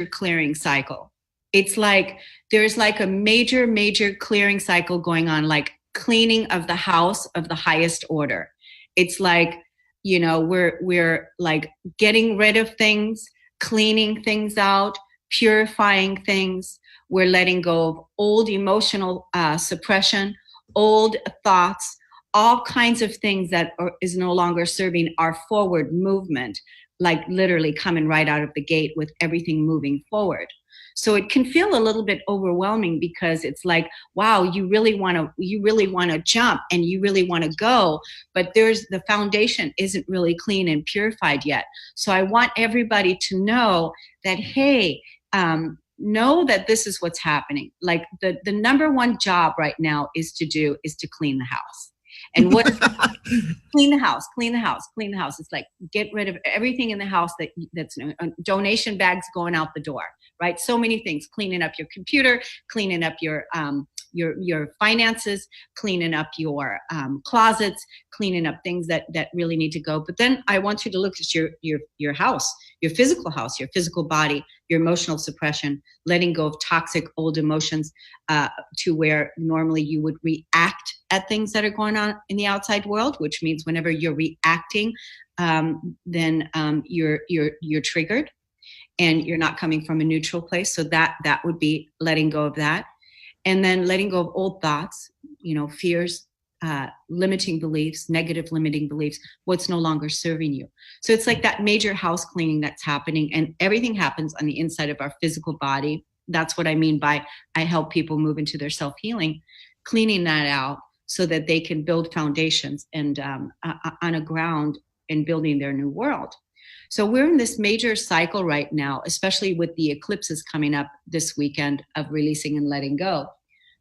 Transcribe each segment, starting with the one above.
clearing cycle. It's like there's like a major clearing cycle going on, like cleaning of the house of the highest order. It's like, we're like getting rid of things, cleaning things out, purifying things. We're letting go of old emotional suppression, old thoughts, all kinds of things that is no longer serving our forward movement, like literally coming right out of the gate with everything moving forward. So it can feel a little bit overwhelming because it's like, wow, you really want to jump and you really want to go, but the foundation isn't really clean and purified yet. So I want everybody to know that, hey, know that this is what's happening. Like the number one job right now is to clean the house. And what clean the house. It's like get rid of everything in the house that's donation bags going out the door, right? So many things, cleaning up your computer, cleaning up your finances, cleaning up your closets, cleaning up things that really need to go. But then I want you to look at your house, your physical house, your physical body, your emotional suppression, letting go of toxic old emotions to where normally you would react at things that are going on in the outside world, which means whenever you're reacting, then you're triggered and you're not coming from a neutral place. So that would be letting go of that. And then letting go of old thoughts, fears, limiting beliefs, negative limiting beliefs, what's no longer serving you. So it's like that major house cleaning that's happening, and everything happens on the inside of our physical body. That's what I mean by I help people move into their self-healing, cleaning that out so that they can build foundations and on a ground and building their new world. So we're in this major cycle right now, especially with the eclipses coming up this weekend of releasing and letting go.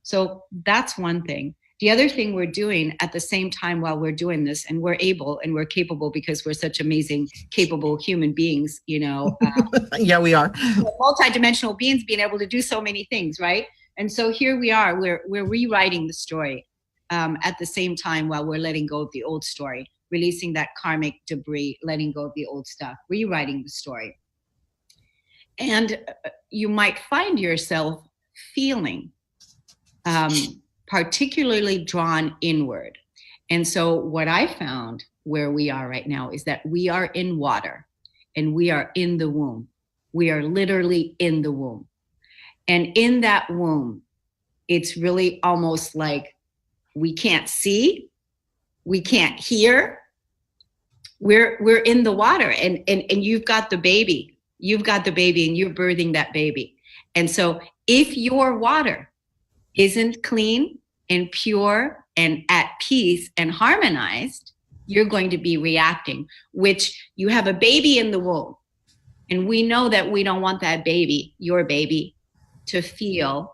So that's one thing. The other thing we're doing at the same time while we're doing this, and we're able and we're capable because we're such amazing, capable human beings, Yeah, we are. Multidimensional beings being able to do so many things, right? And so here we are, we're rewriting the story at the same time while we're letting go of the old story, releasing that karmic debris, letting go of the old stuff, rewriting the story. And you might find yourself feeling particularly drawn inward. And so what I found where we are right now is that we are in water and we are in the womb. We are literally in the womb. And in that womb, it's really almost like we can't see, we can't hear. We're in the water and you've got the baby. You've got the baby and you're birthing that baby. And so if your water isn't clean and pure and at peace and harmonized, you're going to be reacting, which you have a baby in the womb. And we know that we don't want that baby, your baby, to feel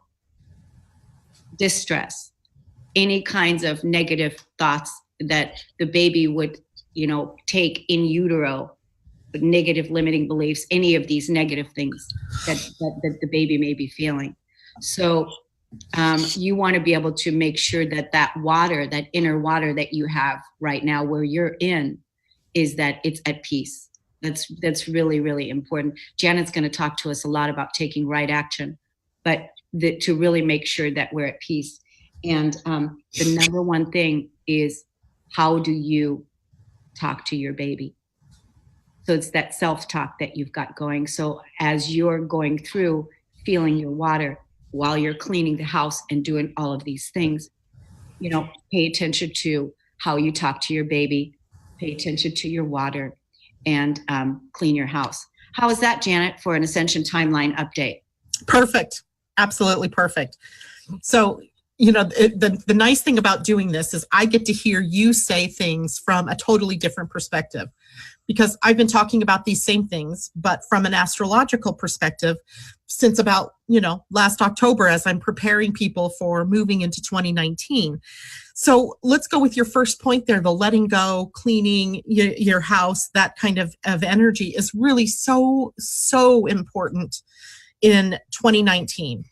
distress, any kinds of negative thoughts that the baby would, take in utero, negative limiting beliefs, any of these negative things that the baby may be feeling. So you want to be able to make sure that water, that inner water that you have right now where you're in, is that it's at peace. That's really, really important. Janet's going to talk to us a lot about taking right action, but to really make sure that we're at peace. And the number one thing is, how do you talk to your baby? So it's that self-talk that you've got going. So as you're going through feeling your water while you're cleaning the house and doing all of these things, pay attention to how you talk to your baby, pay attention to your water, and clean your house. How is that, Janet, for an Ascension Timeline update? Perfect. Absolutely perfect. So, the nice thing about doing this is I get to hear you say things from a totally different perspective, because I've been talking about these same things, but from an astrological perspective since about, last October, as I'm preparing people for moving into 2019. So let's go with your first point there, the letting go, cleaning your house, that kind of energy is really so, so important in 2019.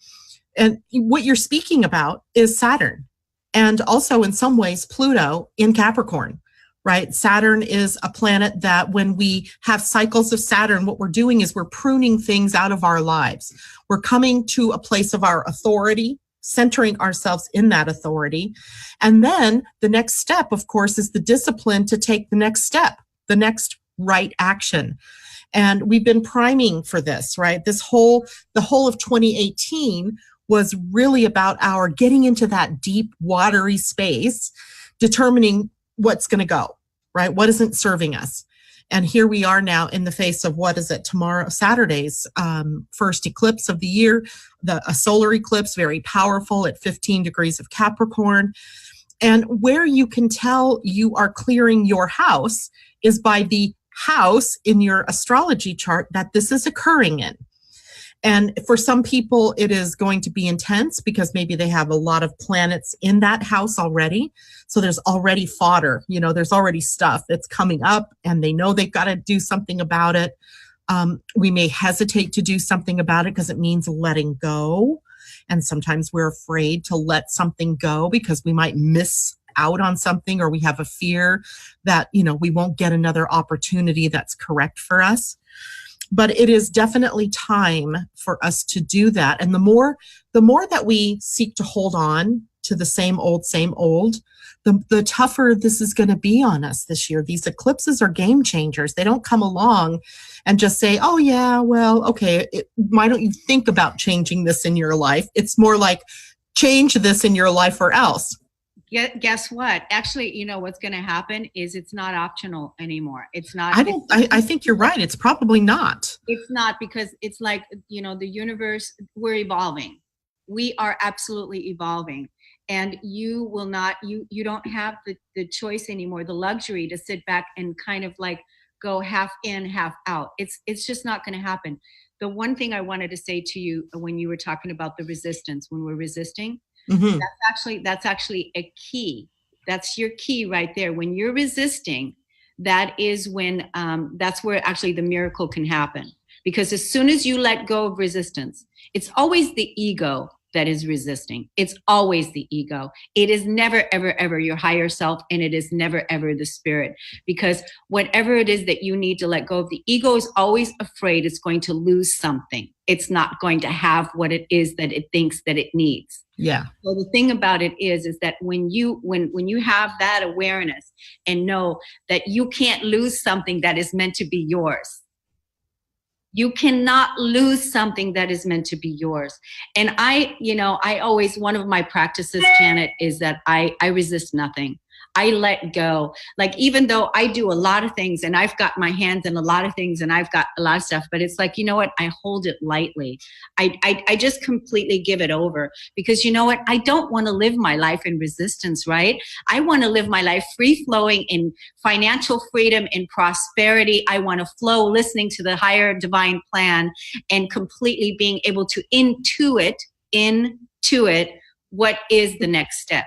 And what you're speaking about is Saturn, and also in some ways Pluto in Capricorn. right? Saturn is a planet that when we have cycles of Saturn, what we're doing is we're pruning things out of our lives. We're coming to a place of our authority, centering ourselves in that authority. And then the next step, of course, is the discipline to take the next step, the next right action. And we've been priming for this, right? The whole of 2018 was really about our getting into that deep, watery space, determining what's going to go, right? What isn't serving us? And here we are now in the face of, what is it, tomorrow, Saturday's first eclipse of the year, a solar eclipse, very powerful at 15 degrees of Capricorn. And where you can tell you are clearing your house is by the house in your astrology chart that this is occurring in. And for some people, it is going to be intense because maybe they have a lot of planets in that house already. So there's already fodder, there's already stuff that's coming up and they know they've got to do something about it. We may hesitate to do something about it because it means letting go. And sometimes we're afraid to let something go because we might miss out on something, or we have a fear that, we won't get another opportunity that's correct for us. But it is definitely time for us to do that. And the more that we seek to hold on to the same old, the tougher this is going to be on us this year. These eclipses are game changers. They don't come along and just say, oh yeah, well, okay, why don't you think about changing this in your life? It's more like, change this in your life or else. Guess what? Actually, what's going to happen is it's not optional anymore. It's not. I think you're right. It's probably not. It's not, because it's like, the universe, we're evolving. We are absolutely evolving. And you will not, you don't have the choice anymore, the luxury to sit back and kind of like go half in, half out. It's just not going to happen. The one thing I wanted to say to you when you were talking about the resistance, when we're resisting, mm-hmm. That's actually a key. That's your key right there. When you're resisting, that is when that's where actually the miracle can happen. Because as soon as you let go of resistance, it's always the ego that is resisting. It's always the ego. It is never, ever, ever your higher self, and it is never, ever the spirit. Because whatever it is that you need to let go of, the ego is always afraid it's going to lose something. It's not going to have what it is that it thinks that it needs. Yeah. So the thing about it is that when you have that awareness and know that you can't lose something that is meant to be yours. You cannot lose something that is meant to be yours. And I always, one of my practices, Janet, is that I resist nothing. I let go. Like, even though I do a lot of things and I've got my hands in a lot of things and I've got a lot of stuff, but it's like, what? I hold it lightly. I just completely give it over, because what? I don't want to live my life in resistance, right? I want to live my life free flowing in financial freedom and prosperity. I want to flow listening to the higher divine plan and completely being able to intuit what is the next step.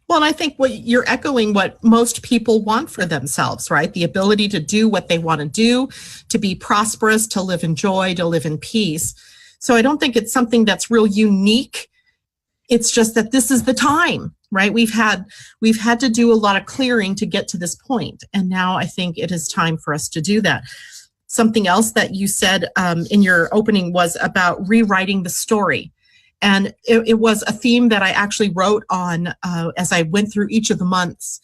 Well, and I think you're echoing what most people want for themselves, right? The ability to do what they want to do, to be prosperous, to live in joy, to live in peace. So I don't think it's something that's real unique. It's just that this is the time, right? We've had to do a lot of clearing to get to this point. And now I think it is time for us to do that. Something else that you said in your opening was about rewriting the story. And it was a theme that I actually wrote on as I went through each of the months.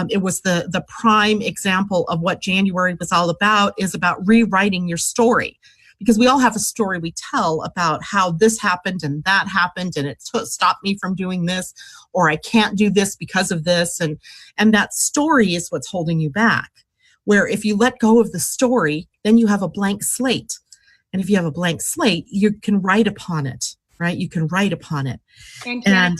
It was the prime example of what January was all about, is about rewriting your story. Because we all have a story we tell about how this happened and that happened and it stopped me from doing this, or I can't do this because of this. And that story is what's holding you back. Where if you let go of the story, then you have a blank slate. And if you have a blank slate, you can write upon it. Right? You can write upon it. And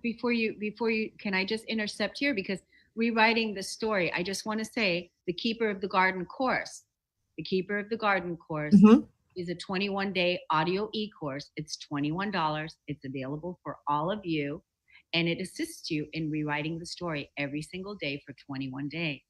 before you, can I just intercept here? Because rewriting the story, I just want to say the Keeper of the Garden course. The Keeper of the Garden course is a 21-day audio e-course. It's $21. It's available for all of you. And it assists you in rewriting the story every single day for 21 days.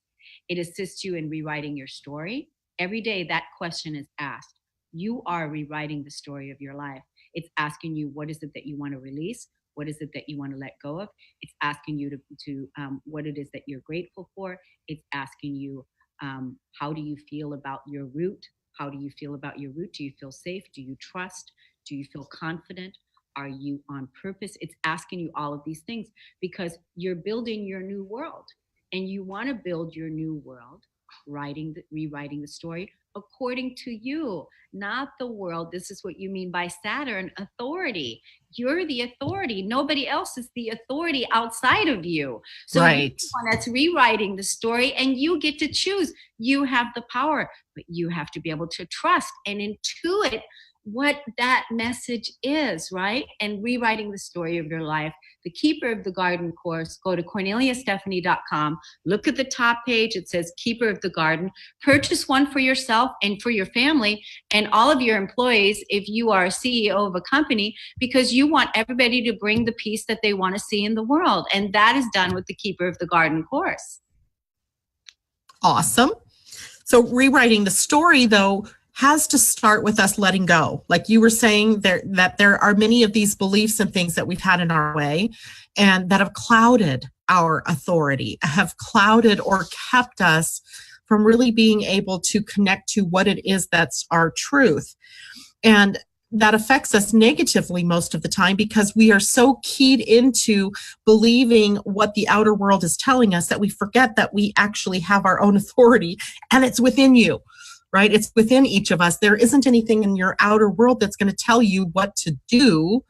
It assists you in rewriting your story. Every day that question is asked. You are rewriting the story of your life. It's asking you, what is it that you want to release? What is it that you want to let go of? It's asking you to what it is that you're grateful for. It's asking you, how do you feel about your root? How do you feel about your root? Do you feel safe? Do you trust? Do you feel confident? Are you on purpose? It's asking you all of these things because you're building your new world, and you want to build your new world, rewriting the story according to you, not the world. This is what you mean by Saturn authority. You're the authority. Nobody else is the authority outside of you. So you're Right. the one that's rewriting the story, and you get to choose. You have the power, but you have to be able to trust and intuit what that message is, right? And rewriting the story of your life. The Keeper of the Garden course, go to CorneliaStephanie.com. Look at the top page. It says Keeper of the Garden. Purchase one for yourself and for your family and all of your employees if you are a CEO of a company, because you want everybody to bring the peace that they want to see in the world. And that is done with the Keeper of the Garden course. Awesome. So rewriting the story, though, has to start with us letting go. Like you were saying, that there are many of these beliefs and things that we've had in our way and that have clouded our authority, have clouded or kept us from really being able to connect to what it is that's our truth. And that affects us negatively most of the time because we are so keyed into believing what the outer world is telling us that we forget that we actually have our own authority, and it's within you. Right? It's within each of us. There isn't anything in your outer world that's going to tell you what to do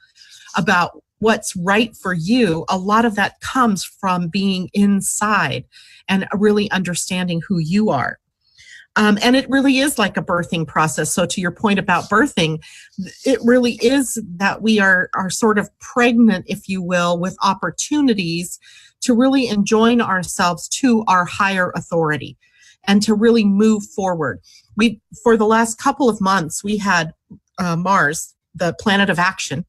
about what's right for you. A lot of that comes from being inside and really understanding who you are. And it really is like a birthing process. So to your point about birthing, it really is that we are sort of pregnant, if you will, with opportunities to really enjoin ourselves to our higher authority and to really move forward. For the last couple of months, we had Mars, the planet of action,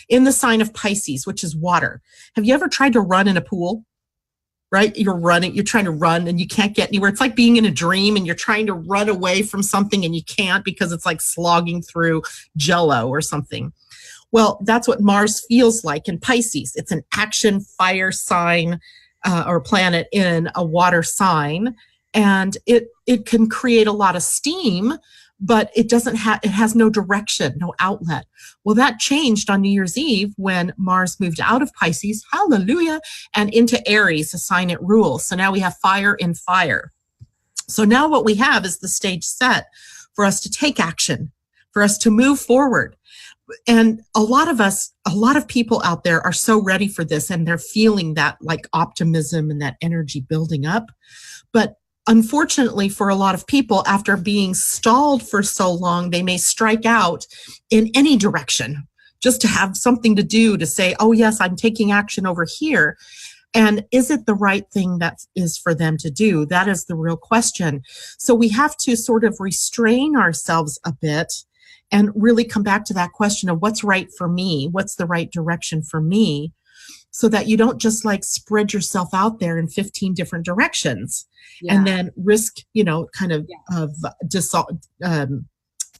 in the sign of Pisces, which is water. Have you ever tried to run in a pool? Right? You're trying to run and you can't get anywhere. It's like being in a dream and you're trying to run away from something and you can't because it's like slogging through Jello or something. Well, that's what Mars feels like in Pisces. It's an action fire sign or planet in a water sign. And it can create a lot of steam, but it has no direction, no outlet. Well, that changed on New Year's Eve when Mars moved out of Pisces, hallelujah, and into Aries, a sign it rules. So now we have fire in fire. So now what we have is the stage set for us to take action, for us to move forward. And a lot of people out there are so ready for this, and they're feeling that like optimism and that energy building up. But unfortunately, for a lot of people, after being stalled for so long, they may strike out in any direction just to have something to do, to say, oh, yes, I'm taking action over here. And is it the right thing that is for them to do? That is the real question. So we have to sort of restrain ourselves a bit and really come back to that question of what's right for me? What's the right direction for me? So that you don't just like spread yourself out there in 15 different directions and then risk,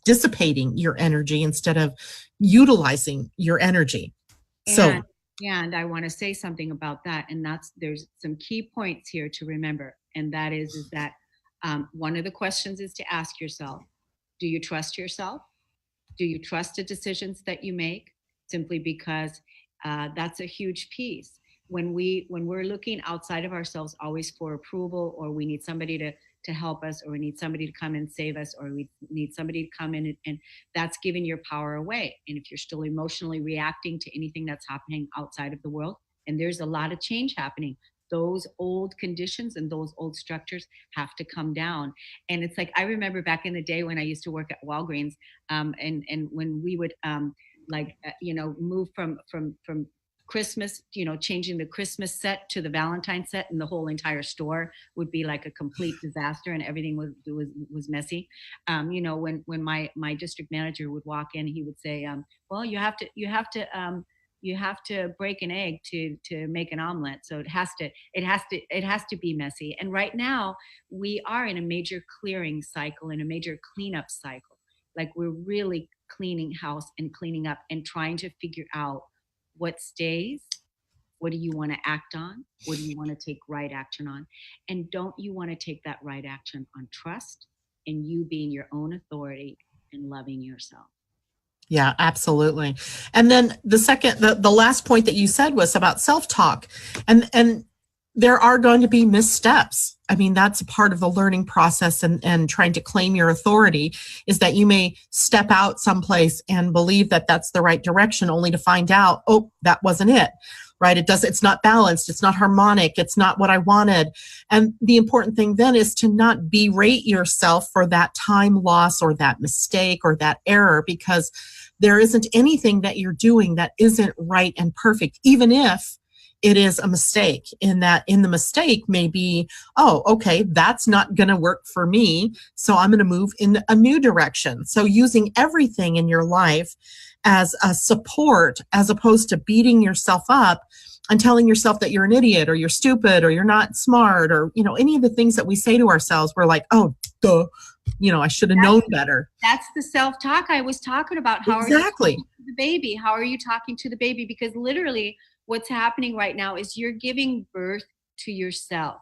dissipating your energy instead of utilizing your energy. And I want to say something about that. And there's some key points here to remember. And that is that one of the questions is to ask yourself, do you trust yourself? Do you trust the decisions that you make? Simply because that's a huge piece. When we're looking outside of ourselves always for approval, or we need somebody to help us, or we need somebody to come and save us, or we need somebody to come in, and that's giving your power away. And if you're still emotionally reacting to anything that's happening outside of the world, and there's a lot of change happening, those old conditions and those old structures have to come down. And it's like, I remember back in the day when I used to work at Walgreens, and when we would move from Christmas, changing the Christmas set to the Valentine set, and the whole entire store would be like a complete disaster, and everything was messy. When my district manager would walk in, he would say, "Well, you have to break an egg to make an omelet, so it has to be messy." And right now, we are in a major clearing cycle, in a major cleanup cycle. Like, we're really cleaning house and cleaning up and trying to figure out what stays? What do you want to act on? What do you want to take right action on? And don't you want to take that right action on trust and you being your own authority and loving yourself? Yeah, absolutely. And then the last point that you said was about self-talk. And there are going to be missteps. I mean, that's a part of the learning process and trying to claim your authority, is that you may step out someplace and believe that that's the right direction, only to find out, oh, that wasn't it, right? It's not balanced. It's not harmonic. It's not what I wanted. And the important thing then is to not berate yourself for that time loss or that mistake or that error, because there isn't anything that you're doing that isn't right and perfect, even if it is a mistake. In the mistake may be, oh, okay, that's not going to work for me, so I'm going to move in a new direction. So using everything in your life as a support, as opposed to beating yourself up and telling yourself that you're an idiot or you're stupid or you're not smart, or, any of the things that we say to ourselves, we're like, oh, duh, I should have known better. That's the self-talk I was talking about. How Exactly. are you talking to the baby? How are you talking to the baby? Because literally what's happening right now is you're giving birth to yourself.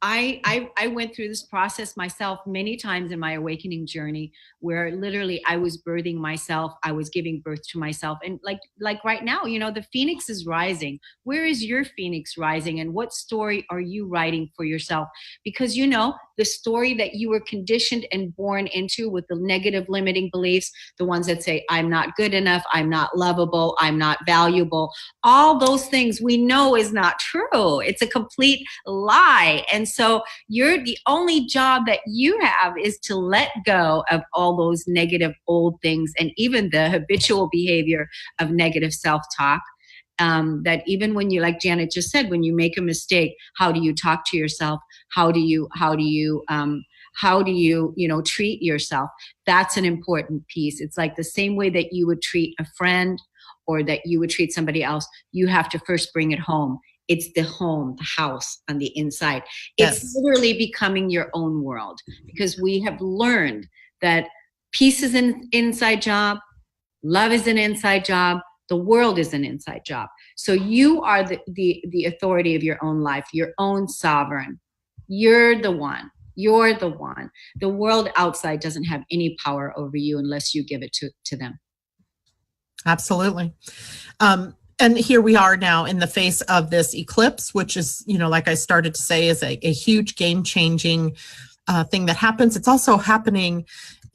I went through this process myself many times in my awakening journey, where literally I was birthing myself. I was giving birth to myself. And like right now, the phoenix is rising. Where is your phoenix rising? And what story are you writing for yourself? Because, the story that you were conditioned and born into with the negative limiting beliefs, the ones that say, I'm not good enough, I'm not lovable, I'm not valuable, all those things we know is not true. It's a complete lie. And so the only job that you have is to let go of all those negative old things, and even the habitual behavior of negative self-talk. That even when you, like Janet just said, when you make a mistake, how do you talk to yourself? How do you treat yourself? That's an important piece. It's like the same way that you would treat a friend or that you would treat somebody else. You have to first bring it home. It's the home, the house on the inside. Yes. It's literally becoming your own world, because we have learned that peace is an inside job. Love is an inside job. The world is an inside job. So you are the authority of your own life, your own sovereign. You're the one. You're the one. The world outside doesn't have any power over you unless you give it to them. Absolutely. And here we are now in the face of this eclipse, which is, like I started to say, is a huge game-changing thing that happens. It's also happening,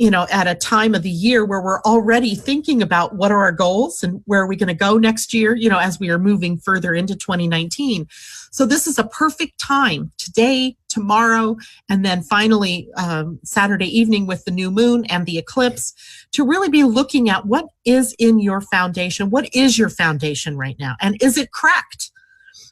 at a time of the year where we're already thinking about what are our goals and where are we going to go next year, as we are moving further into 2019. So this is a perfect time, today, tomorrow, and then finally Saturday evening with the new moon and the eclipse, to really be looking at what is in your foundation. What is your foundation right now? And is it cracked?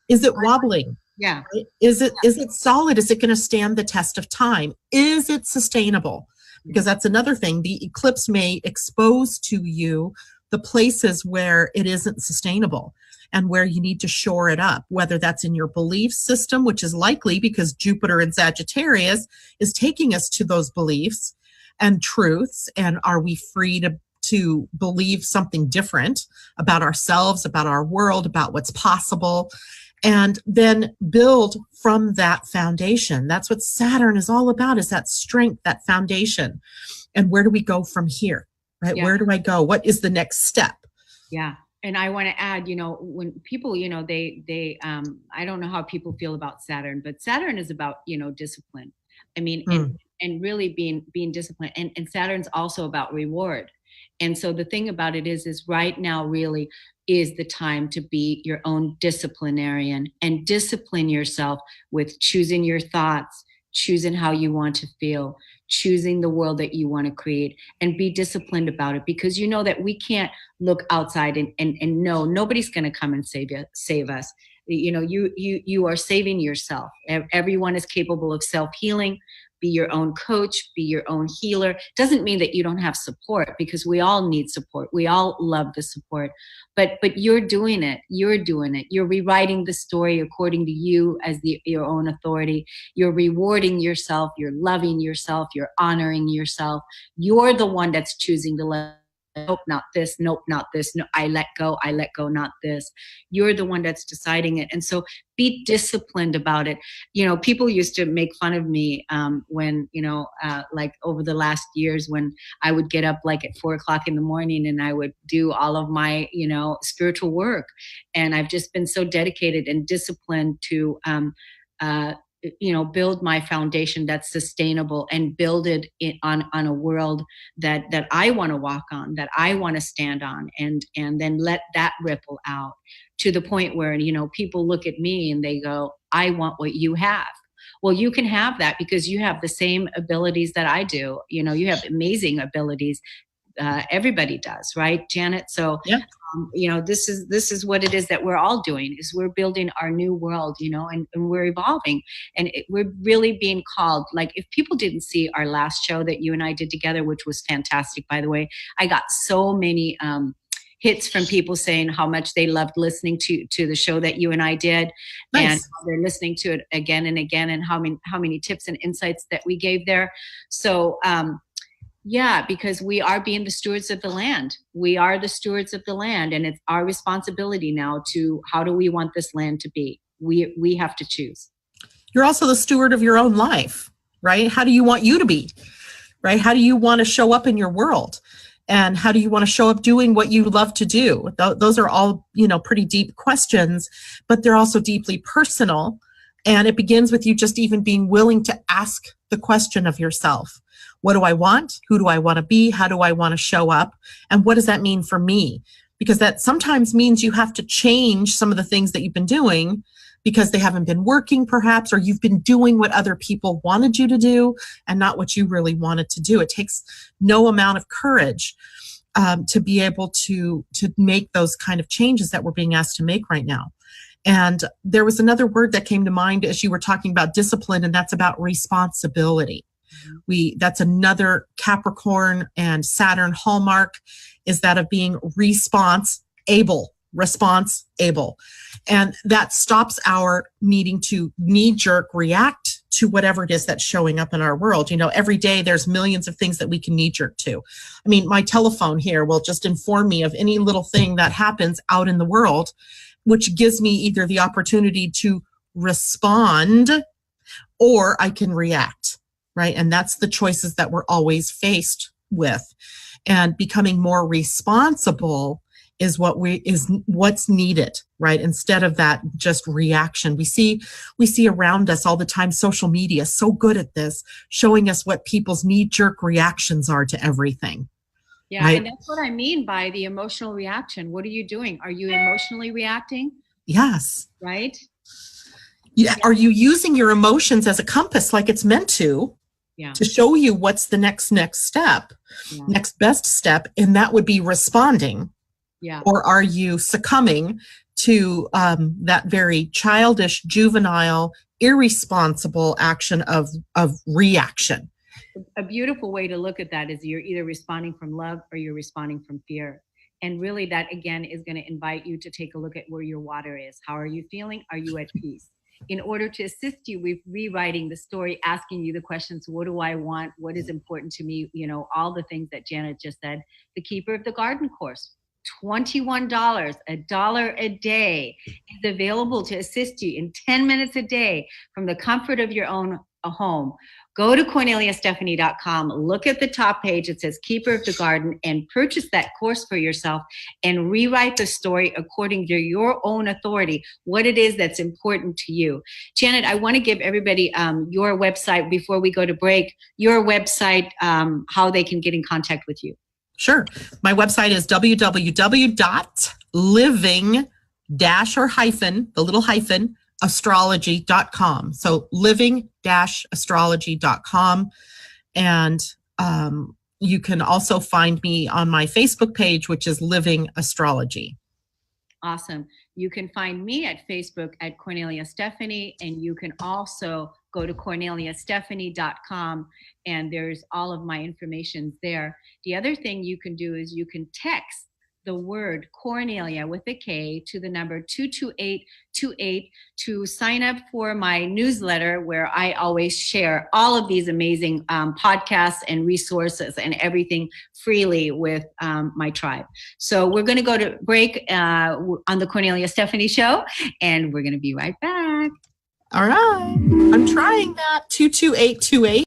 Is it wobbling? Yeah. Right? Is it solid? Is it going to stand the test of time? Is it sustainable? Because that's another thing. The eclipse may expose to you the places where it isn't sustainable and where you need to shore it up, whether that's in your belief system, which is likely because Jupiter in Sagittarius is taking us to those beliefs and truths. And are we free to believe something different about ourselves, about our world, about what's possible? And then build from that foundation. That's what Saturn is all about, is that strength, that foundation. And where do we go from here, right? Yeah. Where do I go? What is the next step? Yeah. And I want to add, when people, they I don't know how people feel about Saturn, but Saturn is about, discipline. I mean, and really being disciplined. And Saturn's also about reward. And so the thing about it is right now really is the time to be your own disciplinarian and discipline yourself with choosing your thoughts, choosing how you want to feel, choosing the world that you want to create, and be disciplined about it, because you know that we can't look outside and know nobody's going to come and save us. You are saving yourself. Everyone is capable of self-healing. Be your own coach, be your own healer. Doesn't mean that you don't have support, because we all need support. We all love the support, but you're doing it. You're doing it. You're rewriting the story according to you as your own authority. You're rewarding yourself. You're loving yourself. You're honoring yourself. You're the one that's choosing to let nope, not this, nope, not this, no, I let go, not this. You're the one that's deciding it. And so be disciplined about it. People used to make fun of me when, like over the last years, when I would get up like at 4:00 in the morning and I would do all of my, spiritual work. And I've just been so dedicated and disciplined to, build my foundation that's sustainable and build it on a world that I want to walk on, that I want to stand on, and then let that ripple out to the point where, people look at me and they go, I want what you have. Well, you can have that because you have the same abilities that I do. You have amazing abilities. Everybody does, right, Janet? So, yeah. This is what it is that we're all doing, is we're building our new world, and we're evolving, and we're really being called. Like, if people didn't see our last show that you and I did together, which was fantastic, by the way, I got so many hits from people saying how much they loved listening to the show that you and I did. Nice. And they're listening to it again and again, and how many tips and insights that we gave there. So, yeah, because we are being the stewards of the land. We are the stewards of the land, and it's our responsibility now to, how do we want this land to be? We have to choose. You're also the steward of your own life, right? How do you want you to be, right? How do you want to show up in your world? And how do you want to show up doing what you love to do? Those are all, pretty deep questions, but they're also deeply personal. And it begins with you just even being willing to ask the question of yourself. What do I want? Who do I want to be? How do I want to show up? And what does that mean for me? Because that sometimes means you have to change some of the things that you've been doing because they haven't been working perhaps, or you've been doing what other people wanted you to do and not what you really wanted to do. It takes no amount of courage to be able to make those kind of changes that we're being asked to make right now. And there was another word that came to mind as you were talking about discipline, and that's about responsibility. That's another Capricorn and Saturn hallmark, is that of being response-able. And that stops our needing to knee-jerk react to whatever it is that's showing up in our world. Every day there's millions of things that we can knee-jerk to. I mean, my telephone here will just inform me of any little thing that happens out in the world, which gives me either the opportunity to respond or I can react. Right. And that's the choices that we're always faced with. And becoming more responsible is what's needed, right? Instead of that just reaction. We see around us all the time, social media is so good at this, showing us what people's knee-jerk reactions are to everything. Yeah, right? And that's what I mean by the emotional reaction. What are you doing? Are you emotionally reacting? Yes. Right? Yeah. Are you using your emotions as a compass like it's meant to? Yeah. To show you what's the next step, next best step, and that would be responding. Yeah. Or are you succumbing to that very childish, juvenile, irresponsible action of reaction? A beautiful way to look at that is you're either responding from love or you're responding from fear. And really that, again, is going to invite you to take a look at where your water is. How are you feeling? Are you at peace? In order to assist you with rewriting the story, asking you the questions, what do I want? What is important to me? All the things that Janet just said. The Keeper of the Garden course, $21, $1 a day, is available to assist you in 10 minutes a day from the comfort of your own home. Go to KorneliaStephanie.com, look at the top page. It says Keeper of the Garden, and purchase that course for yourself and rewrite the story according to your own authority, what it is that's important to you. Janet, I want to give everybody your website before we go to break, your website, how they can get in contact with you. Sure. My website is living-astrology.com. So living-astrology.com. And you can also find me on my Facebook page, which is Living Astrology. Awesome. You can find me at Facebook at Kornelia Stephanie, and you can also go to KorneliaStephanie.com, and there's all of my information there. The other thing you can do is you can text the word Kornelia with a K to the number 22828 to sign up for my newsletter, where I always share all of these amazing podcasts and resources and everything freely with my tribe. So we're going to go to break on the Cornelia Stephanie Show, and we're going to be right back. All right. I'm trying that. 22828.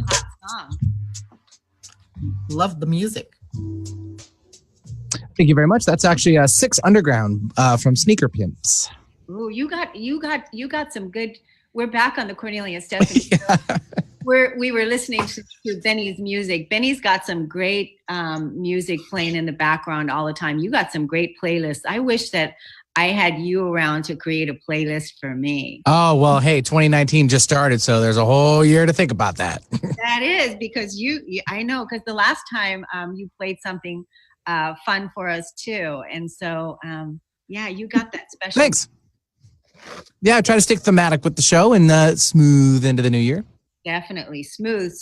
Hot song. Love the music. Thank you very much. That's actually Six Underground from Sneaker Pimps. Ooh, you got some good. We're back on the Cornelia Stephanie. Yeah. We were listening to Benny's music. Benny's got some great music playing in the background all the time. You got some great playlists. I wish that I had you around to create a playlist for me. Oh, well, hey, 2019 just started, so there's a whole year to think about that. That is because I know, because the last time you played something fun for us too. And so, yeah, you got that special. Thanks. Yeah, I try to stick thematic with the show and smooth into the new year. Definitely. Smooth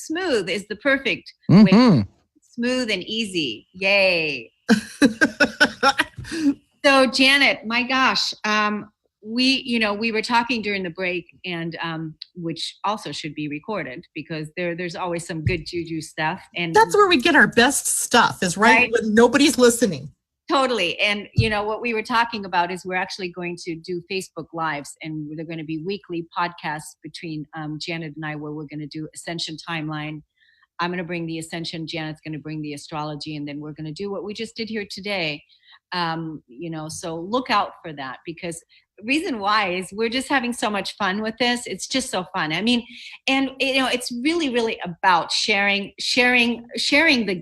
is the perfect Mm-hmm. way. Smooth and easy. Yay. So Janet, my gosh, we were talking during the break, and which also should be recorded because there's always some good juju stuff. And That's where we get our best stuff, is right when nobody's listening. Totally. And, what we were talking about is we're actually going to do Facebook Lives, and they're going to be weekly podcasts between Janet and I, where we're going to do Ascension Timeline. I'm going to bring the Ascension. Janet's going to bring the Astrology. And then we're going to do what we just did here today. So look out for that, because the reason why is we're just having so much fun with this. It's just so fun. I mean, and it's really, really about sharing the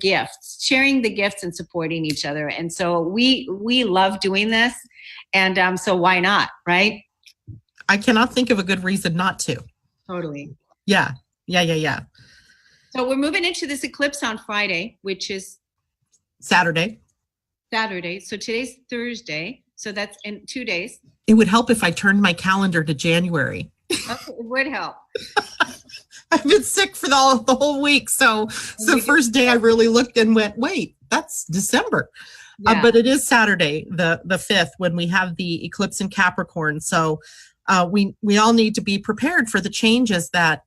gifts and supporting each other. And so we love doing this. And so why not? Right. I cannot think of a good reason not to. Totally. Yeah. So we're moving into this eclipse on Friday, which is Saturday. So today's Thursday. So that's in 2 days. It would help if I turned my calendar to January. Okay, it would help. I've been sick for the whole week. So the first day I really looked and went, wait, that's December. Yeah. But it is Saturday, the 5th, when we have the eclipse in Capricorn. So we all need to be prepared for the changes that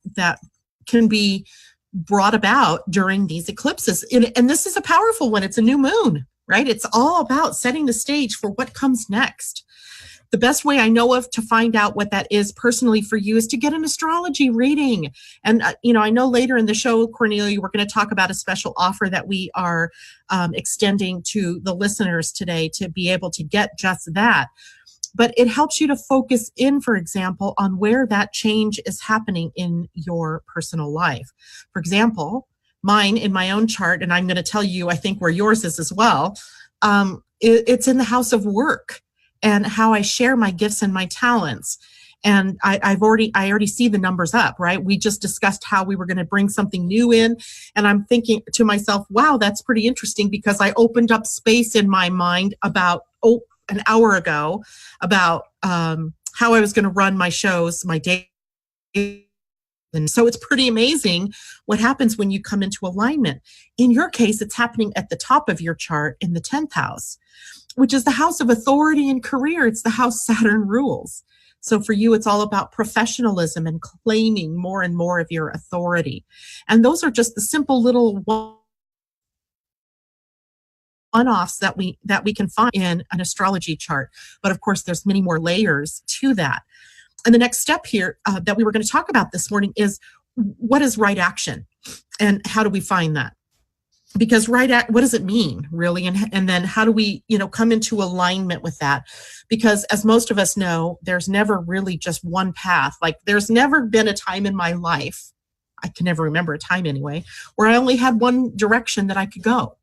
can be brought about during these eclipses. And this is a powerful one. It's a new moon, right? It's all about setting the stage for what comes next. The best way I know of to find out what that is personally for you is to get an astrology reading. And, I know later in the show, Kornelia, we're going to talk about a special offer that we are extending to the listeners today to be able to get just that. But it helps you to focus in, for example, on where that change is happening in your personal life. For example, mine in my own chart, and I'm going to tell you, I think, where yours is as well. It's in the house of work and how I share my gifts and my talents. And I already see the numbers up, right? We just discussed how we were going to bring something new in. And I'm thinking to myself, wow, that's pretty interesting, because I opened up space in my mind about, an hour ago about how I was going to run my shows, my day. And so it's pretty amazing what happens when you come into alignment. In your case, it's happening at the top of your chart in the 10th house, which is the house of authority and career. It's the house Saturn rules. So for you, it's all about professionalism and claiming more and more of your authority. And those are just the simple little one-offs that we can find in an astrology chart. But of course, there's many more layers to that. And the next step here that we were going to talk about this morning is, what is right action and how do we find that? Because what does it mean really? And then how do we, come into alignment with that? Because as most of us know, there's never really just one path. Like, there's never been a time in my life, I can never remember a time anyway, where I only had one direction that I could go.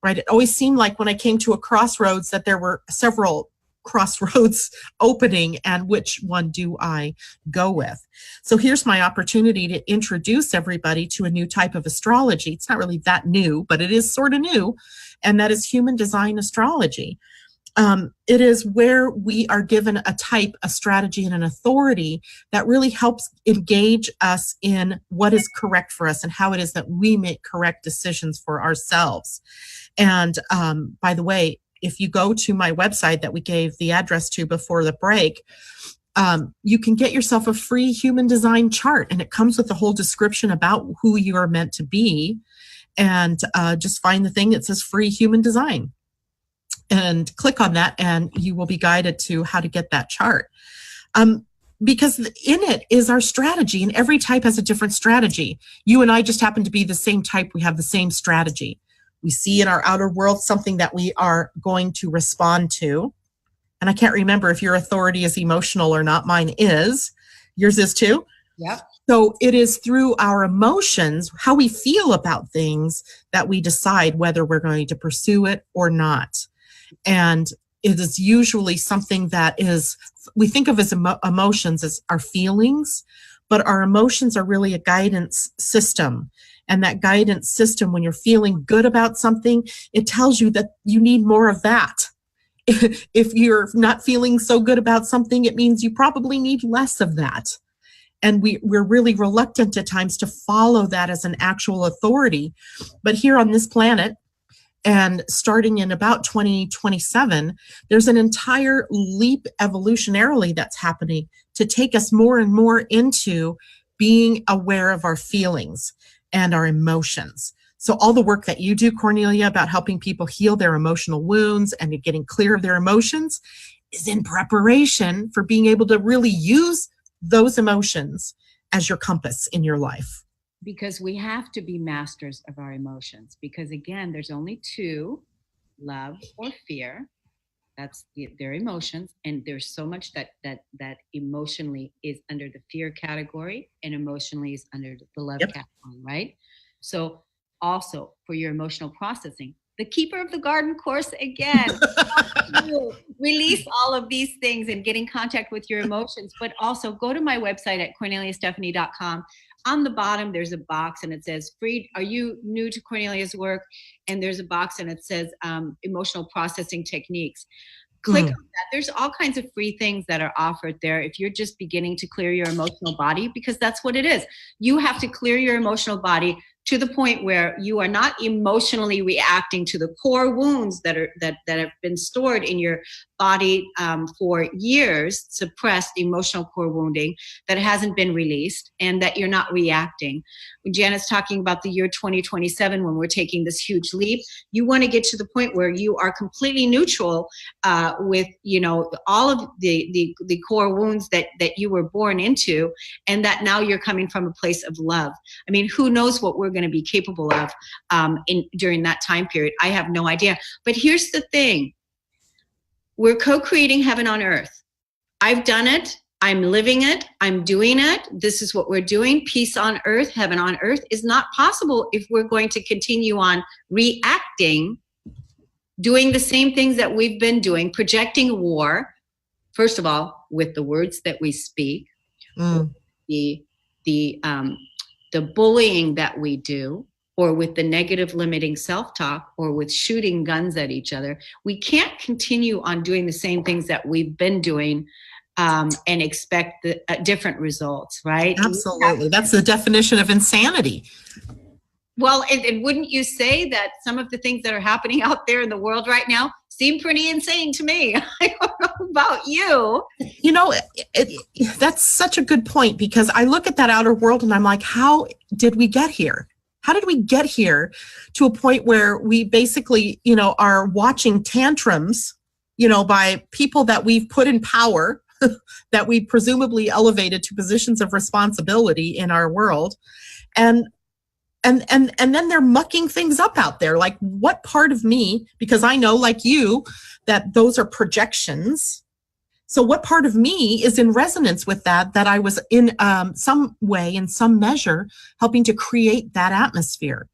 Right? It always seemed like when I came to a crossroads that there were several crossroads opening, and which one do I go with? So here's my opportunity to introduce everybody to a new type of astrology. It's not really that new, but it is sort of new, and that is human design astrology. It is where we are given a type, a strategy, and an authority that really helps engage us in what is correct for us and how it is that we make correct decisions for ourselves. And by the way, if you go to my website that we gave the address to before the break, you can get yourself a free human design chart, and it comes with a whole description about who you are meant to be. And just find the thing that says free human design and click on that, and you will be guided to how to get that chart. Because in it is our strategy, and every type has a different strategy. You and I just happen to be the same type. We have the same strategy. We see in our outer world something that we are going to respond to. And I can't remember if your authority is emotional or not. Mine is. Yours is too? Yep. So it is through our emotions, how we feel about things, that we decide whether we're going to pursue it or not. And it is usually something that we think of as emotions as our feelings, but our emotions are really a guidance system. And that guidance system, when you're feeling good about something, it tells you that you need more of that. If you're not feeling so good about something, it means you probably need less of that. And we're really reluctant at times to follow that as an actual authority. But here on this planet, and starting in about 2027, there's an entire leap evolutionarily that's happening to take us more and more into being aware of our feelings and our emotions. So all the work that you do, Kornelia, about helping people heal their emotional wounds and getting clear of their emotions is in preparation for being able to really use those emotions as your compass in your life. Because we have to be masters of our emotions. Because again, there's only two, love or fear. That's their emotions, and there's so much that emotionally is under the fear category, and emotionally is under the love category, right? So also for your emotional processing, the Keeper of the Garden course again, you release all of these things and get in contact with your emotions. But also go to my website at korneliastephanie.com. On the bottom, there's a box and it says, free. Are you new to Kornelia's work? And there's a box and it says emotional processing techniques. Click on that. There's all kinds of free things that are offered there if you're just beginning to clear your emotional body, because that's what it is. You have to clear your emotional body to the point where you are not emotionally reacting to the core wounds that have been stored in your body for years, suppressed emotional core wounding that hasn't been released, and that you're not reacting. When Janet's talking about the year 2027, when we're taking this huge leap, you want to get to the point where you are completely neutral with, all of the core wounds that you were born into, and that now you're coming from a place of love. I mean, who knows what we're going to be capable of during that time period? I have no idea. But here's the thing. We're co-creating heaven on earth. I've done it. I'm living it. I'm doing it. This is what we're doing. Peace on earth, heaven on earth is not possible if we're going to continue on reacting, doing the same things that we've been doing, projecting war, first of all, with the words that we speak, the bullying that we do, or with the negative limiting self-talk, or with shooting guns at each other. We can't continue on doing the same things that we've been doing and expect different results, right? Absolutely. That's the definition of insanity. Well, and wouldn't you say that some of the things that are happening out there in the world right now seem pretty insane to me? I don't know about you. That's such a good point, because I look at that outer world and I'm like, how did we get here? How did we get here to a point where we basically, are watching tantrums, by people that we've put in power, that we presumably elevated to positions of responsibility in our world. And then they're mucking things up out there. Like, what part of me, because I know, like you, that those are projections. So what part of me is in resonance with that I was in some way, in some measure, helping to create that atmosphere?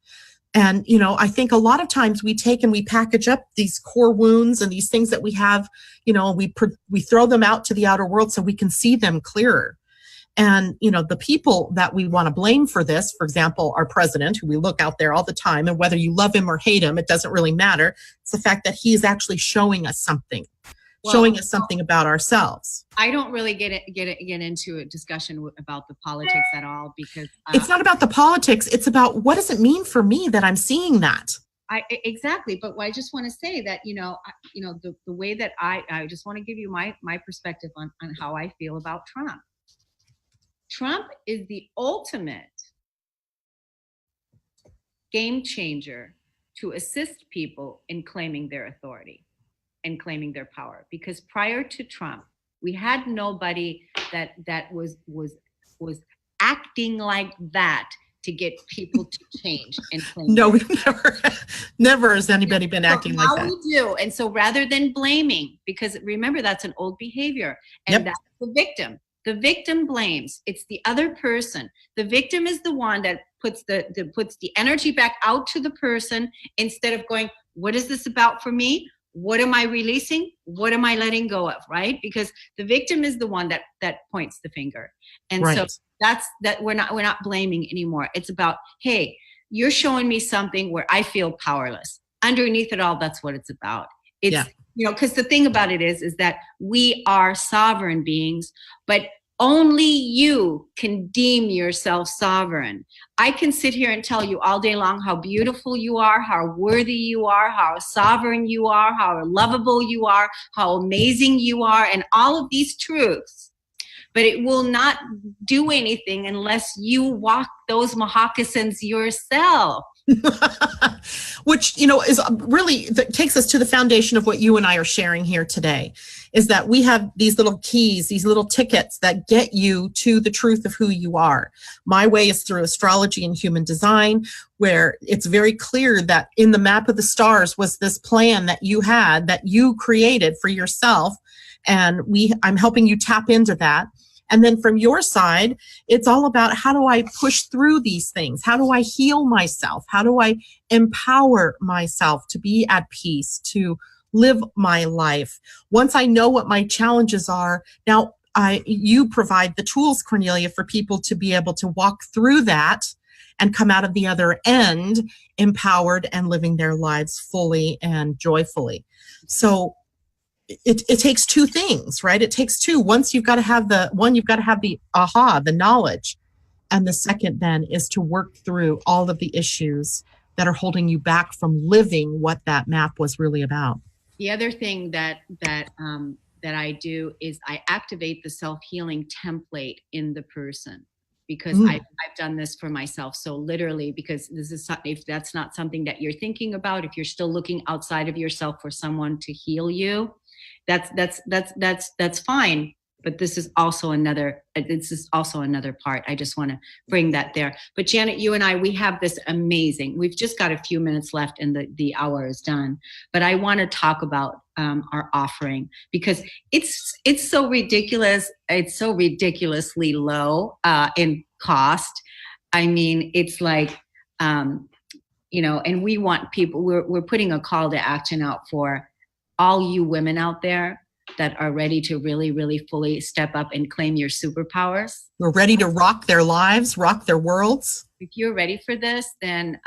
And, I think a lot of times we take and we package up these core wounds and these things that we have, we throw them out to the outer world so we can see them clearer. And, the people that we want to blame for this, for example, our president, who we look out there all the time, and whether you love him or hate him, it doesn't really matter. It's the fact that he is actually showing us something. Showing us something about ourselves. I don't really get into a discussion about the politics at all, because it's not about the politics. It's about, what does it mean for me that I'm seeing that? Exactly. But I just want to say that, the way that I just want to give you my perspective on how I feel about Trump. Trump is the ultimate game changer to assist people in claiming their authority and claiming their power. Because prior to Trump, we had nobody that was acting like that to get people to change and claim. No, we've never has anybody been acting like that. We do. And so rather than blaming, because remember, that's an old behavior, and that's the victim. The victim blames. It's the other person. The victim is the one that puts the energy back out to the person, instead of going, what is this about for me? What am I releasing? What am I letting go of? Right? Because the victim is the one that points the finger. And so that's we're not blaming anymore. It's about, hey, you're showing me something where I feel powerless. Underneath it all, that's what it's about. It's, because the thing about it is that we are sovereign beings, but only you can deem yourself sovereign. I can sit here and tell you all day long how beautiful you are, how worthy you are, how sovereign you are, how lovable you are, how amazing you are, and all of these truths. But it will not do anything unless you walk those moccasins yourself. Which, is really, that takes us to the foundation of what you and I are sharing here today, is that we have these little keys, these little tickets that get you to the truth of who you are. My way is through astrology and human design, where it's very clear that in the map of the stars was this plan that you had, that you created for yourself. And I'm helping you tap into that. And then from your side, it's all about, how do I push through these things? How do I heal myself? How do I empower myself to be at peace, to live my life? Once I know what my challenges are, now you provide the tools, Kornelia, for people to be able to walk through that and come out of the other end empowered and living their lives fully and joyfully. So it takes two things, right? It takes two. Once you've got to have the aha, the knowledge. And the second then is to work through all of the issues that are holding you back from living what that map was really about. The other thing that I do is I activate the self-healing template in the person, because I've done this for myself. So literally, because this is, if that's not something that you're thinking about, if you're still looking outside of yourself for someone to heal you, that's fine. But this is also another part. I just want to bring that there. But Janet, you and I, we have this amazing, we've just got a few minutes left and the hour is done. But I want to talk about our offering, because it's so ridiculous. It's so ridiculously low in cost. I mean, it's like, and we want people, we're putting a call to action out for all you women out there that are ready to really, really fully step up and claim your superpowers. We're ready to rock their lives, rock their worlds. If you're ready for this, then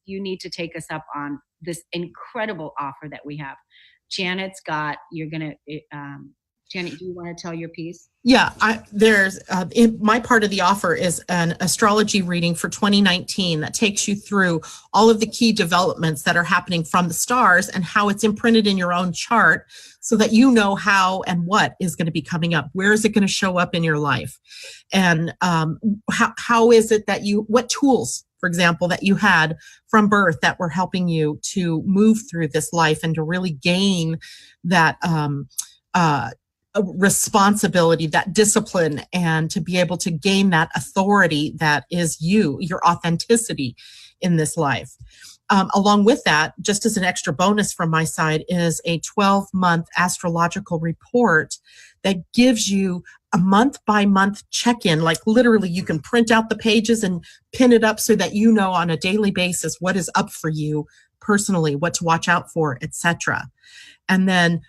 you need to take us up on this incredible offer that we have. Janet's got, Janet, do you want to tell your piece? Yeah, my part of the offer is an astrology reading for 2019 that takes you through all of the key developments that are happening from the stars and how it's imprinted in your own chart, so that you know how and what is going to be coming up. Where is it going to show up in your life? And how is it that what tools, for example, that you had from birth that were helping you to move through this life and to really gain that responsibility, that discipline, and to be able to gain that authority that is your authenticity in this life. Along with that, just as an extra bonus from my side, is a 12-month astrological report that gives you a month-by-month check-in. Like literally, you can print out the pages and pin it up so that you know on a daily basis what is up for you personally, what to watch out for, etc. And then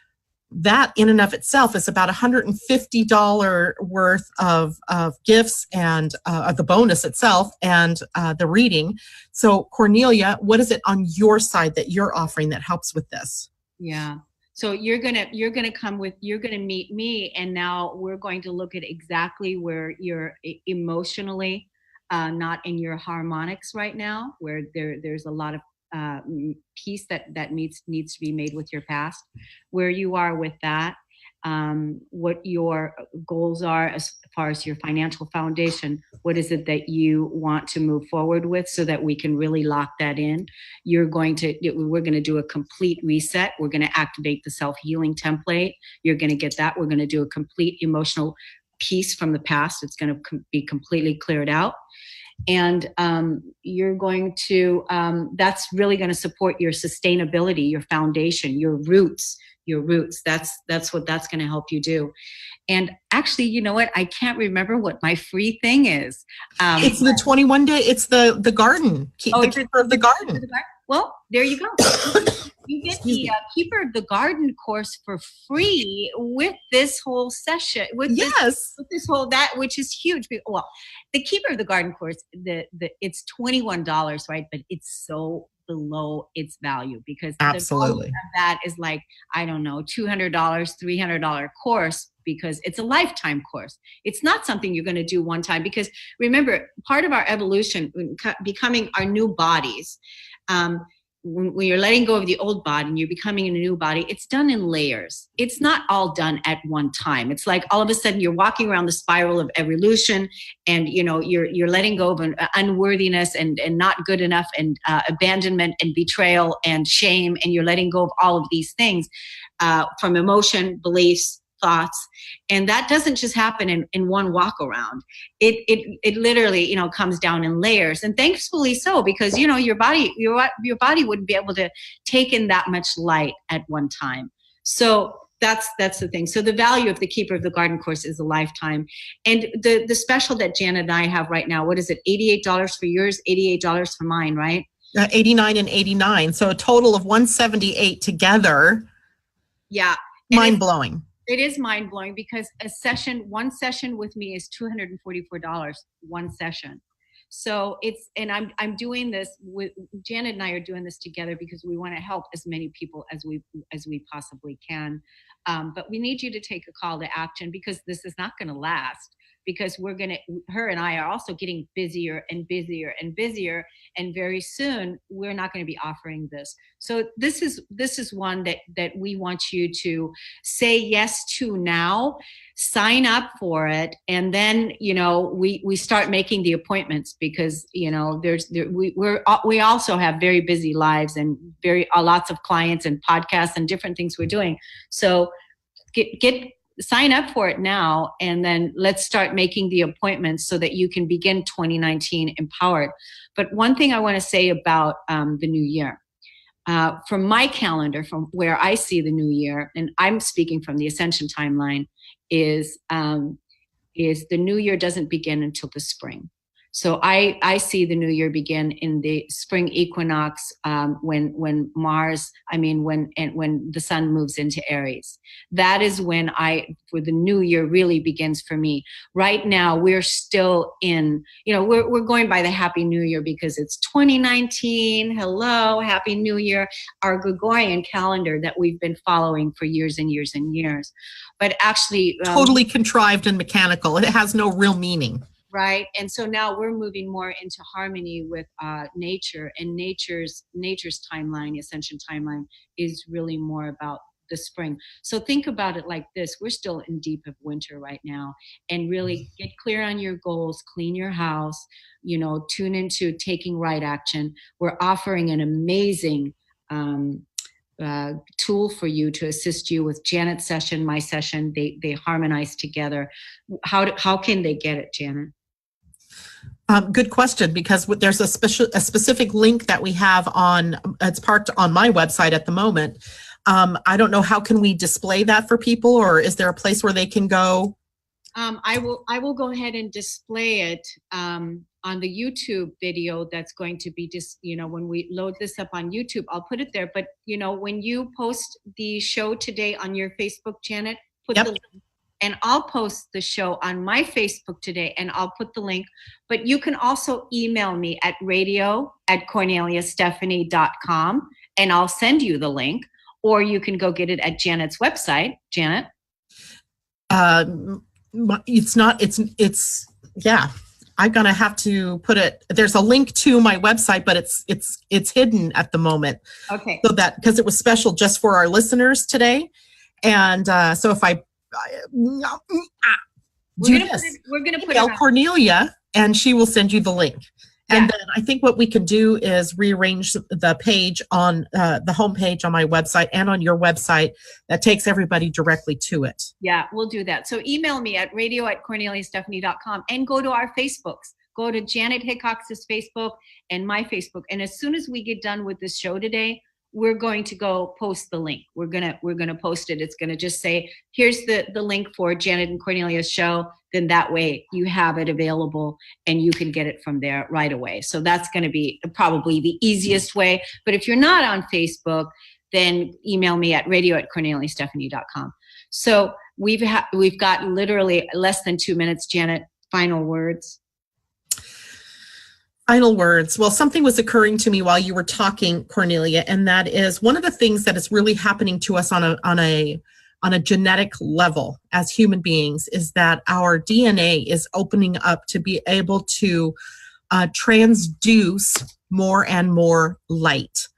that in and of itself is about $150 worth of gifts and the bonus itself and the reading. So Kornelia, what is it on your side that you're offering that helps with this? Yeah. So you're gonna meet me, and now we're going to look at exactly where you're emotionally not in your harmonics right now, where there's a lot of piece that needs to be made with your past, where you are with that, what your goals are as far as your financial foundation, what is it that you want to move forward with, so that we can really lock that in. We're going to do a complete reset. We're going to activate the self-healing template. You're going to get that. We're going to do a complete emotional piece from the past. It's going to be completely cleared out. And you're going to, that's really going to support your sustainability, your foundation, your roots. That's what that's going to help you do. And actually, you know what? I can't remember what my free thing is. It's the 21 day. It's the garden. The keeper of the garden. Well, there you go. You get the Keeper of the Garden course for free with this whole session. With this whole, which is huge. Well, the Keeper of the Garden course, it's $21, right? But it's so below its value, because absolutely the value of that is like, I don't know, $200, $300 course, because it's a lifetime course. It's not something you're going to do one time, because remember, part of our evolution, becoming our new bodies, when you're letting go of the old body and you're becoming a new body, it's done in layers. It's not all done at one time. It's like all of a sudden you're walking around the spiral of evolution, and you're letting go of an unworthiness and not good enough, and abandonment and betrayal and shame, and you're letting go of all of these things from emotion, beliefs, thoughts. And that doesn't just happen in one walk around. It literally, comes down in layers, and thankfully so, because, your body wouldn't be able to take in that much light at one time. So that's the thing. So the value of the Keeper of the Garden course is a lifetime. And the special that Janet and I have right now, what is it? $88 for yours, $88 for mine, right? 89 and 89. So a total of 178 together. Yeah. Mind blowing. It is mind blowing, because one session with me is $244, one session. So I'm doing this with Janet, and I are doing this together because we want to help as many people as we possibly can. But we need you to take a call to action, because this is not going to last, because her and I are also getting busier and busier and busier. And very soon we're not going to be offering this. So this is one that we want you to say yes to now, sign up for it. And then, we start making the appointments, because, we also have very busy lives and lots of clients and podcasts and different things we're doing. So sign up for it now, and then let's start making the appointments so that you can begin 2019 empowered. But one thing I want to say about the new year, from my calendar, from where I see the new year, and I'm speaking from the Ascension timeline, is the new year doesn't begin until the spring. So I see the new year begin in the spring equinox, when the sun moves into Aries. That is when for the new year really begins for me. Right now, we're still in, we're going by the Happy New Year because it's 2019. Hello, Happy New Year, our Gregorian calendar that we've been following for years and years and years. But actually, totally contrived and mechanical. It has no real meaning. Right. And so now we're moving more into harmony with nature, and nature's timeline, Ascension timeline, is really more about the spring. So think about it like this. We're still in deep of winter right now, and really get clear on your goals, clean your house, tune into taking right action. We're offering an amazing tool for you to assist you with Janet's session, my session. They harmonize together. How can they get it, Janet? Good question, because there's a specific link that we have it's parked on my website at the moment. I don't know, how can we display that for people, or is there a place where they can go? I will go ahead and display it on the YouTube video that's going to be just, when we load this up on YouTube, I'll put it there. But, when you post the show today on your Facebook, Janet, put the link. And I'll post the show on my Facebook today, and I'll put the link. But you can also email me at radio@korneliastephanie.com, and I'll send you the link. Or you can go get it at Janet's website. Janet? Yeah. I'm going to have to put it, there's a link to my website, but it's hidden at the moment. Okay. So because it was special just for our listeners today. And so if we're going to put it Kornelia, and she will send you the link. And then I think what we can do is rearrange the page on the homepage on my website and on your website that takes everybody directly to it. Yeah, we'll do that. So email me at radio@korneliastephanie.com, and go to our Facebooks. Go to Janet Hickox's Facebook and my Facebook. And as soon as we get done with this show today, we're going to go post the link. We're gonna post it. It's gonna just say, here's the link for Janet and Kornelia's show. Then that way you have it available and you can get it from there right away. So that's gonna be probably the easiest way. But if you're not on Facebook, then email me at radio@korneliastephanie.com. So we've got literally less than 2 minutes. Janet, final words. Final words. Well, something was occurring to me while you were talking, Kornelia, and that is one of the things that is really happening to us on a genetic level as human beings is that our DNA is opening up to be able to transduce more and more light.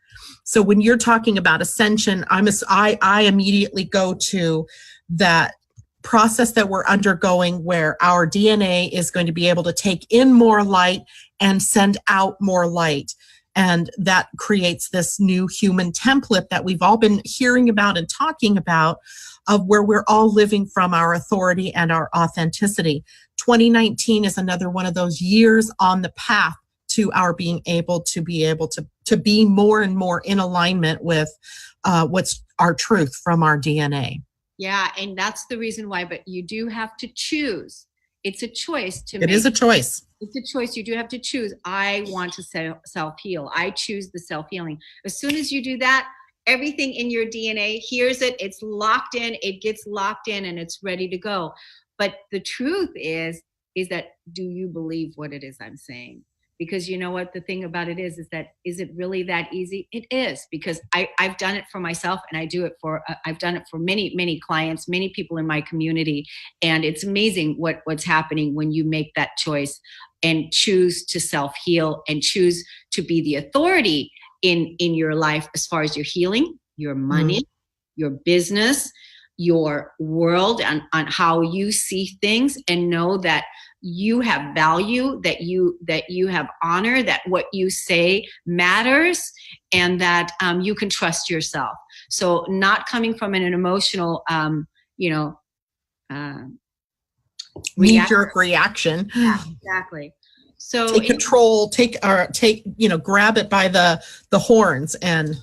So when you're talking about ascension, I immediately go to that process that we're undergoing where our DNA is going to be able to take in more light and send out more light. And that creates this new human template that we've all been hearing about and talking about, of where we're all living from our authority and our authenticity. 2019 is another one of those years on the path to our being able to be more and more in alignment with what's our truth from our DNA. Yeah, and that's the reason why, but you do have to choose. It's a choice to make. It is a choice. It's a choice. You do have to choose. I want to self-heal. I choose the self-healing. As soon as you do that, everything in your DNA hears it. It's locked in. It gets locked in and it's ready to go. But the truth is that, do you believe what it is I'm saying? Because you know what the thing about it is that, is it really that easy? It is, because I've done it for myself, and I've done it for many, many clients, many people in my community. And it's amazing what's happening when you make that choice and choose to self-heal and choose to be the authority in your life, as far as your healing, your money, your business, your world, on how you see things, and know that you have value, that you have honor, that what you say matters, and that you can trust yourself. So not coming from an emotional, knee-jerk reaction. Yeah, exactly. So take control, grab it by the horns and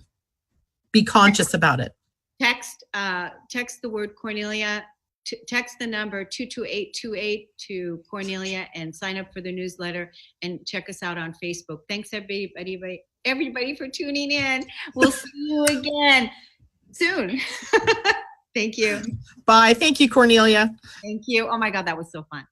be conscious about it. Text the word Kornelia. Text the number 22828 to Kornelia and sign up for the newsletter, and check us out on Facebook. Thanks everybody for tuning in. We'll see you again soon. Thank you. Bye. Thank you, Kornelia. Thank you. Oh my God, that was so fun.